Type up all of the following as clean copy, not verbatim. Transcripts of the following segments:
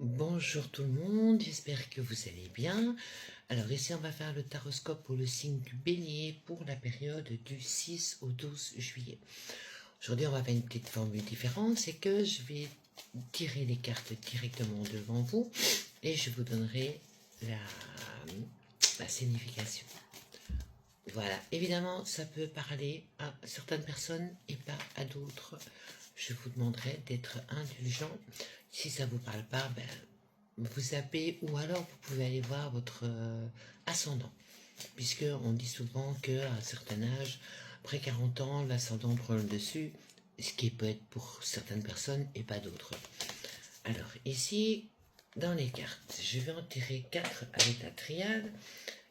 Bonjour tout le monde, j'espère que vous allez bien. Alors ici on va faire le taroscope pour le signe du Bélier pour la période du 6 au 12 juillet. Aujourd'hui on va faire une petite formule différente, c'est que je vais tirer les cartes directement devant vous et je vous donnerai la signification. Voilà, évidemment ça peut parler à certaines personnes et pas à d'autres. Je vous demanderai d'être indulgent. Si ça ne vous parle pas, vous zappez ou alors vous pouvez aller voir votre ascendant. Puisque on dit souvent qu'à un certain âge, après 40 ans, l'ascendant prend le dessus, ce qui peut être pour certaines personnes et pas d'autres. Alors ici, dans les cartes, je vais en tirer 4 avec la triade.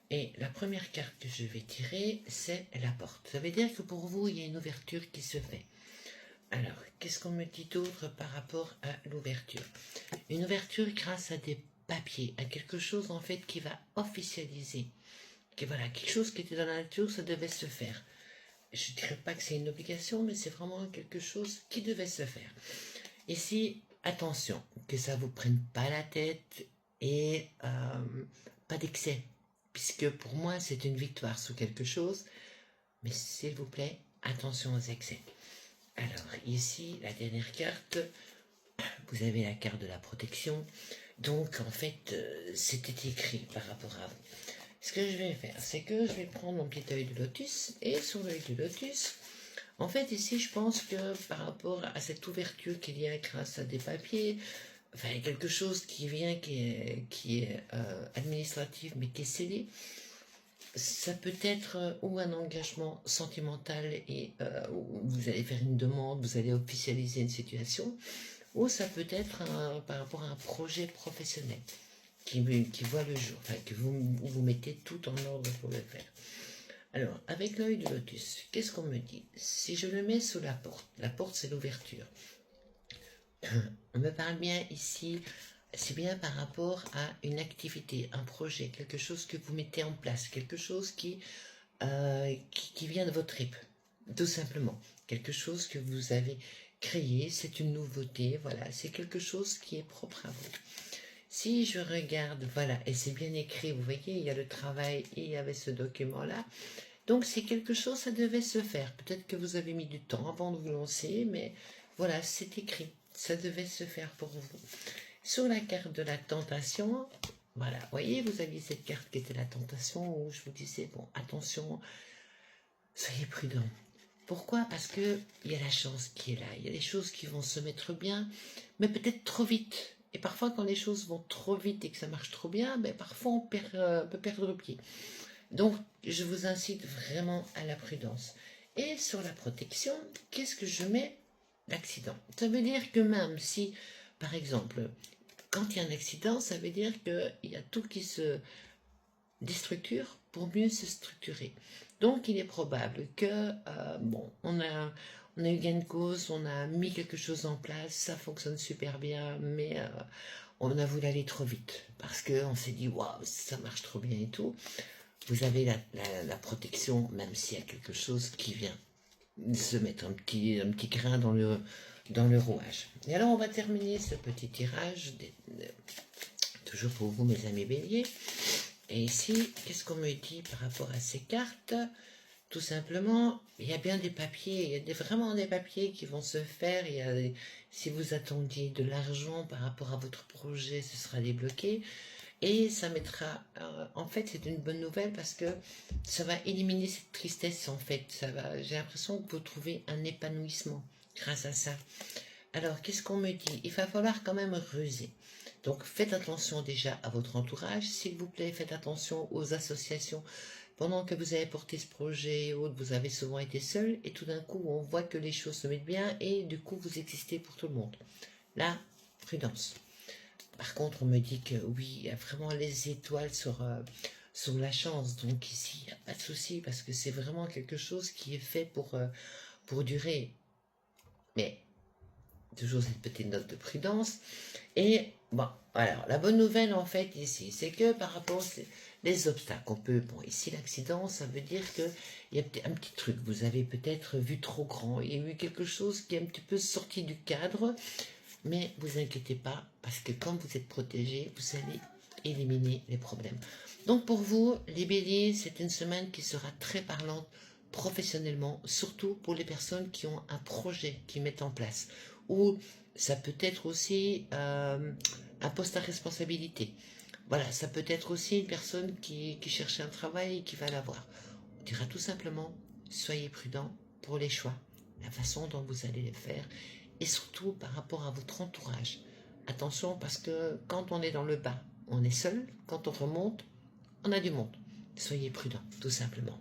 Et la première carte que je vais tirer, c'est la porte. Ça veut dire que pour vous, il y a une ouverture qui se fait. Alors, qu'est-ce qu'on me dit d'autre par rapport à l'ouverture? Une ouverture grâce à des papiers, à quelque chose en fait qui va officialiser. Voilà, quelque chose qui était dans la nature, ça devait se faire. Je ne dirais pas que c'est une obligation, mais c'est vraiment quelque chose qui devait se faire. Ici, attention, que ça ne vous prenne pas la tête et pas d'excès, puisque pour moi c'est une victoire sur quelque chose, mais s'il vous plaît, attention aux excès. Alors ici, la dernière carte, vous avez la carte de la protection. Donc en fait, c'était écrit par rapport à vous. Ce que je vais faire, c'est que je vais prendre mon petit œil de lotus, et sur l'œil du lotus, en fait ici je pense que par rapport à cette ouverture qu'il y a grâce à des papiers, enfin quelque chose qui vient, qui est administratif mais qui est scellé, ça peut être ou un engagement sentimental et vous allez faire une demande, vous allez officialiser une situation, ou ça peut être par rapport à un projet professionnel qui voit le jour, enfin que vous mettez tout en ordre pour le faire. Alors, avec l'œil du lotus, qu'est-ce qu'on me dit? Si je le mets sous la porte c'est l'ouverture. On me parle bien ici, c'est bien par rapport à une activité, un projet, quelque chose que vous mettez en place, quelque chose qui vient de votre trip, tout simplement. Quelque chose que vous avez créé, c'est une nouveauté, voilà, c'est quelque chose qui est propre à vous. Si je regarde, voilà, et c'est bien écrit, vous voyez, il y a le travail et il y avait ce document-là. Donc c'est quelque chose, ça devait se faire. Peut-être que vous avez mis du temps avant de vous lancer, mais voilà, c'est écrit. Ça devait se faire pour vous. Sur la carte de la tentation, voilà, vous voyez, vous aviez cette carte qui était la tentation, où je vous disais, bon, attention, soyez prudent. Pourquoi? Parce que il y a la chance qui est là, il y a des choses qui vont se mettre bien, mais peut-être trop vite. Et parfois, quand les choses vont trop vite et que ça marche trop bien, parfois on peut perdre le pied. Donc, je vous incite vraiment à la prudence. Et sur la protection, qu'est-ce que je mets? L'accident. Ça veut dire que même si, par exemple, quand il y a un accident, ça veut dire qu'il y a tout qui se déstructure pour mieux se structurer. Donc, il est probable que, on a eu gain de cause, on a mis quelque chose en place, ça fonctionne super bien, mais on a voulu aller trop vite parce qu'on s'est dit, waouh, ça marche trop bien et tout. Vous avez la protection, même s'il y a quelque chose qui vient se mettre un petit grain dans le rouage. Et alors, on va terminer ce petit tirage, toujours pour vous, mes amis béliers. Et ici, qu'est-ce qu'on me dit par rapport à ces cartes? Tout simplement, il y a bien des papiers, il y a vraiment des papiers qui vont se faire. Si vous attendiez de l'argent par rapport à votre projet, ce sera débloqué. Et ça mettra, en fait, c'est une bonne nouvelle parce que ça va éliminer cette tristesse, en fait. J'ai l'impression que vous trouvez un épanouissement grâce à ça. Alors, qu'est-ce qu'on me dit? Il va falloir quand même ruser. Donc, faites attention déjà à votre entourage, s'il vous plaît. Faites attention aux associations. Pendant que vous avez porté ce projet et autres, vous avez souvent été seul et tout d'un coup, on voit que les choses se mettent bien et du coup, vous existez pour tout le monde. Là, prudence. Par contre, on me dit que oui, il y a vraiment les étoiles sur la chance. Donc ici, il n'y a pas de souci parce que c'est vraiment quelque chose qui est fait pour durer. Mais toujours cette petite note de prudence. Et bon, alors, la bonne nouvelle en fait ici, c'est que par rapport les obstacles, bon, ici l'accident, ça veut dire qu'il y a un petit truc, vous avez peut-être vu trop grand, il y a eu quelque chose qui est un petit peu sorti du cadre, Mais vous inquiétez pas, parce que quand vous êtes protégé, vous allez éliminer les problèmes. Donc pour vous, les béliers, c'est une semaine qui sera très parlante professionnellement, surtout pour les personnes qui ont un projet qu'ils mettent en place. Ou ça peut être aussi un poste à responsabilité. Voilà, ça peut être aussi une personne qui cherche un travail et qui va l'avoir. On dira tout simplement, soyez prudent pour les choix, la façon dont vous allez les faire, et surtout par rapport à votre entourage. Attention, parce que quand on est dans le bas, on est seul. Quand on remonte, on a du monde. Soyez prudent, tout simplement.